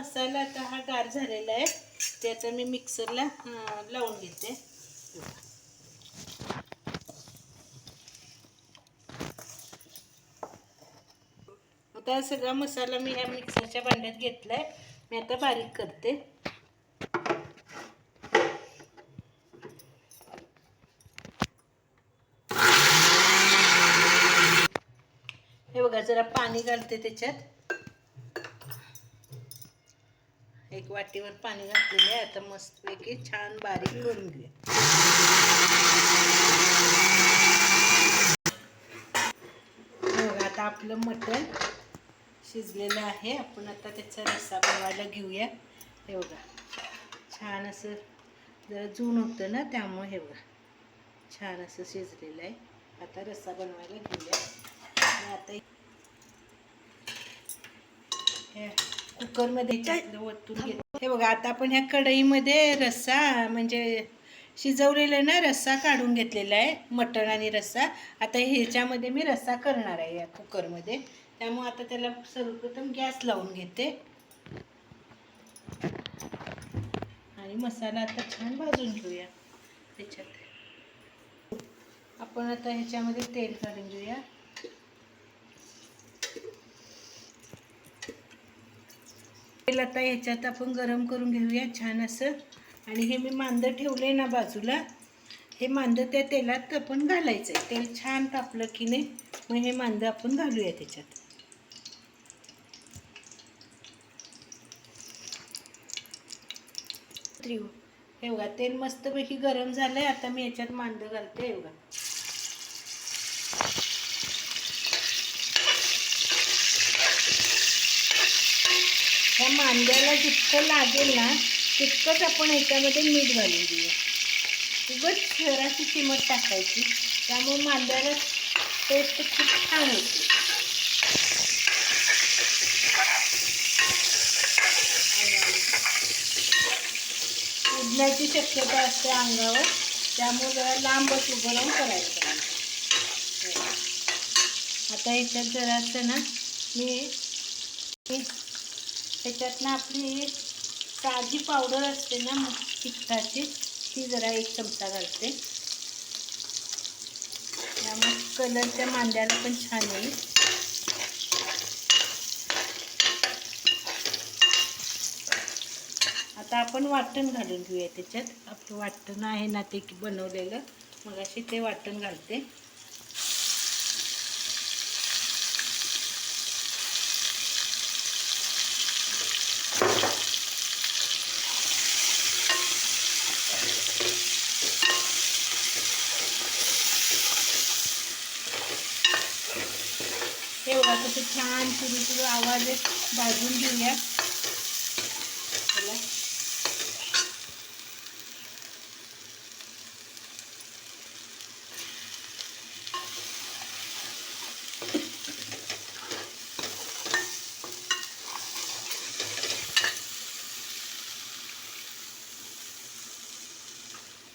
मसाला आता हा गार झालेला आहे, त्याचा मी मिक्सरला लावून घेते. आता सगळा मसाला मी ह्या मिक्सरच्या भांड्यात घेतलाय. मी आता बारीक करते. हे बघा, जरा पाणी घालते त्याच्यात. एक वाटीवर पाणी घातलेलं आहे. आता मस्तपैकी छान बारीक करून घेऊया. बघा, आता आपलं मटण शिजलेलं आहे. आपण आता त्याचा रस्सा बनवायला घेऊया. हे बघा, छान असं जरा जून होतं ना, त्यामुळे हे बघा छान असं शिजलेलं आहे. आता रस्सा बनवायला घेऊया. आता कुकरमध्ये ओतून घेते. हे बघा, आता आपण ह्या कढईमध्ये रस्सा म्हणजे शिजवलेला ना रस्सा काढून घेतलेला आहे, मटण आणि रस्सा. आता ह्याच्यामध्ये मी रस्सा करणार आहे या कुकरमध्ये. त्यामुळे आता त्याला सर्वप्रथम गॅस लावून घेते आणि मसाला आता छान भाजून घेऊया. त्याच्यात आपण आता ह्याच्यामध्ये तेल घालून घेऊया. तेल आता ह्याच्यात आपण गरम करून घेऊया छान असं. आणि हे मी मांदं ठेवले ना बाजूला, हे मांदं त्या तेलात आपण घालायचं आहे. तेल छान तापलं की नाही, मग हे मांदं आपण घालूया त्याच्यात. हे बघा, तेल मस्तपैकी गरम झालंय. आता मी याच्यात मांदं घालते. हे बघा, ह्या मांद्याला जितकं लागेल ना तितकंच आपण ह्याच्यामध्ये मीठ घालून देऊया. उगाच शहराची चिमट टाकायची, त्यामुळे मांद्याला टेस्ट खूप छान होते. उडण्याची शक्यता असते अंगावर, त्यामुळे जरा लांबच उभं राहून करायचं. आता ह्याच्यात जरा असं ना मी ह्याच्यात ना आपली साधी पावडर असते ना तिखटाची, ती जरा 1 चमचा घालते. त्यामुळे कलरच्या मांद्याला पण छान येईल. आता आपण वाटण घालून घेऊया त्याच्यात. आपलं वाटण आहे ना ते बनवलेलं, मग अशी ते वाटण घालते. हे बघा कसं छान सुरू आवाज भाजून घेऊया.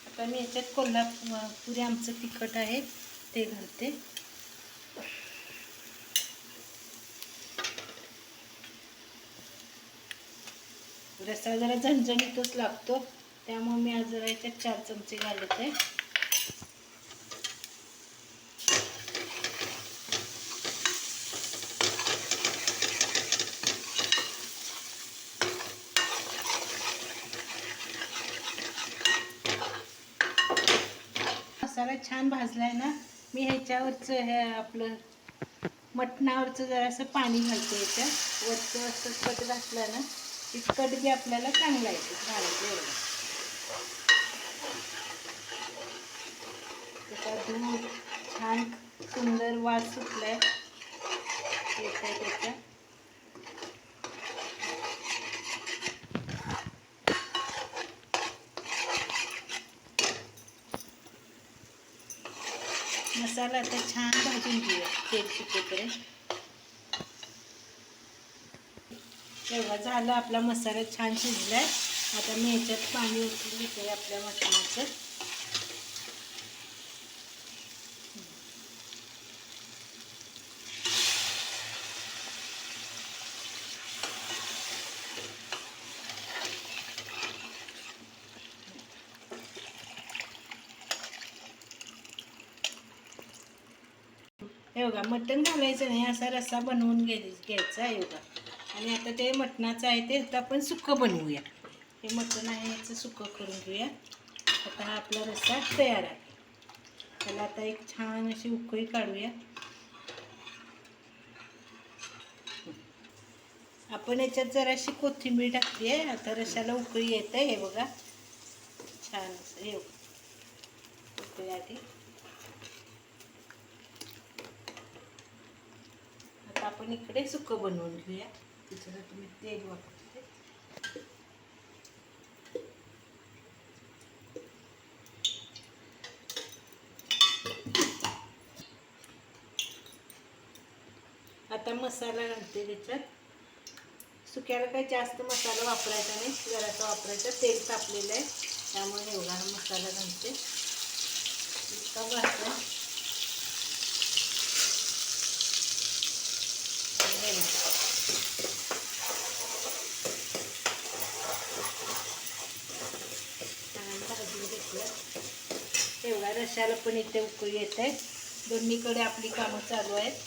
आता मी याच्यात कोल्हापुरी आमचं तिखट आहे ते घालते. रस्सा जरा झणझणीतच लागतो, त्यामुळे मी आज जरा याच्यात 4 चमचे घालत आहे. मसाला छान भाजलाय ना, मी ह्याच्यावरचं हे आपलं मटणावरचं जरासं पाणी घालते. याच्यात वरचं असं कट घातलं ना की कट बी आपल्याला चांगला येतो घालायचं. त्याचा दूध छान सुंदर वास सुटलाय त्याचा. मसाला आता छान भाजून घेऊया तेल सुटेपर्यंत. तेव्हा झालं, आपला मसाला छान शिजलाय. आता मी याच्यात पाणी ओतून घेते आपल्या मटणाचं. हे बघा मटण घालायचं नाही, असा रस्सा बनवून घ्यायचा हे बघा. आणि आता ते मटणाचं आहे ते आता आपण सुक्कं बनवूया. हे मटण आहे याचं सुक्कं करून घेऊया. आता हा आपला रस्सा तयार आहे. त्याला आता एक छान अशी उकळी काढूया. आपण याच्यात जराशी कोथिंबीर टाकली आहे. आता रस्स्याला उकळी येते हे बघा. छान असं हे उकळी आधी. आता आपण इकडे सुक्कं बनवून घेऊया. त्याच्यासाठी मी तेल वापरते. आता मसाला घालते त्याच्यात. सुक्याला काही जास्त मसाला वापरायचा नाही, जरासा वापरायचा. तेल तापलेलं आहे त्यामुळे एवढा मसाला घालते. इतका घातला छान भाजून घेतलं. एवढा रश्याला पण इथे उकळी येत आहे. दोन्हीकडे आपली कामं चालू आहेत.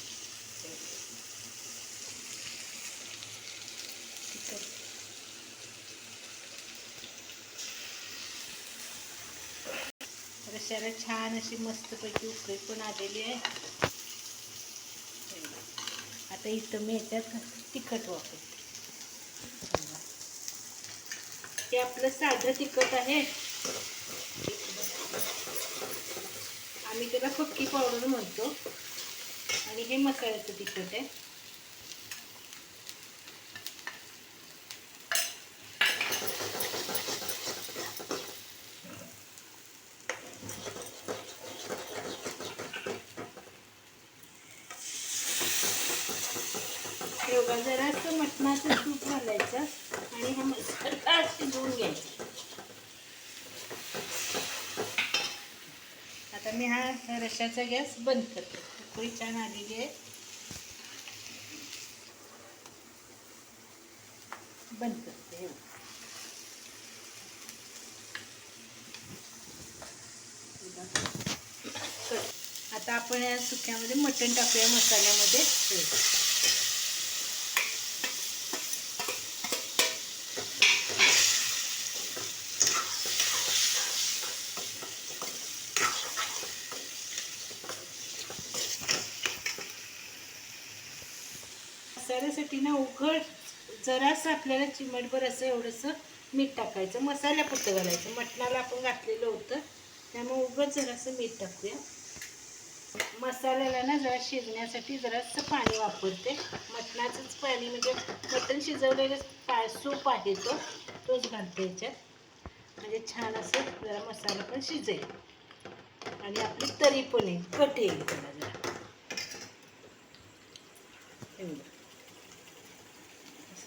रश्याला छान अशी मस्तपैकी उकळी पण आलेली आहे. आता इथं मी याच्यात तिखट वापरते. हे आपलं साधं तिखट आहे. आम्ही त्याला फक्की पावडर म्हणतो. आणि हे मसाल्याचं तिखट आहे. एवढा जरासं मटणाचं सूप घालायचं आणि हा मसाला शिजवून घ्यायचा. आता मी हा रश्याचा गॅस बंद करते. उकळी छान आलेली आहे. बंद करते. आता आपण या सुक्यामध्ये मटण टाकूया मसाल्यामध्ये. मसाल्यासाठी ना उघड जरासं आपल्याला चिमटभर असं एवढंसं मीठ टाकायचं. मसाल्यापुरतं घालायचं. मटणाला आपण घातलेलं होतं त्यामुळे उघड जरासं मीठ टाकूया. मसाल्याला ना जरा शिजण्यासाठी जरासं पाणी वापरते. मटणाचंच पाणी म्हणजे मटण शिजवलेलं सूप आहे तोच घालते याच्यात. म्हणजे छान असं जरा मसाला पण शिजेल आणि आपली तरी पण येईल, कट येईल त्याला जरा.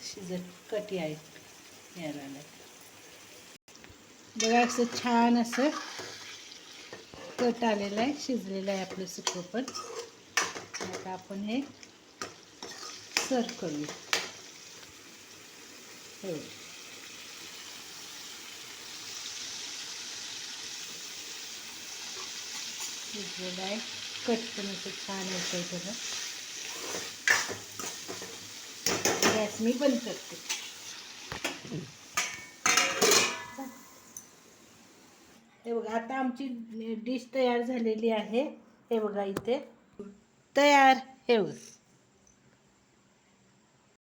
शिजत कटी आहे यायला बघा. असं छान असं कट आलेलं आहे. शिजलेलं आहे आपलं सुकं पण. आता आपण हे सर्व करूया. हो शिजलेलं आहे. कट पण असं छान होतं आहे त्याला. गॅस मी बंद करते. हे बघा आता आमची डिश तयार झालेली आहे. हे बघा इथे तयार. हे बघा.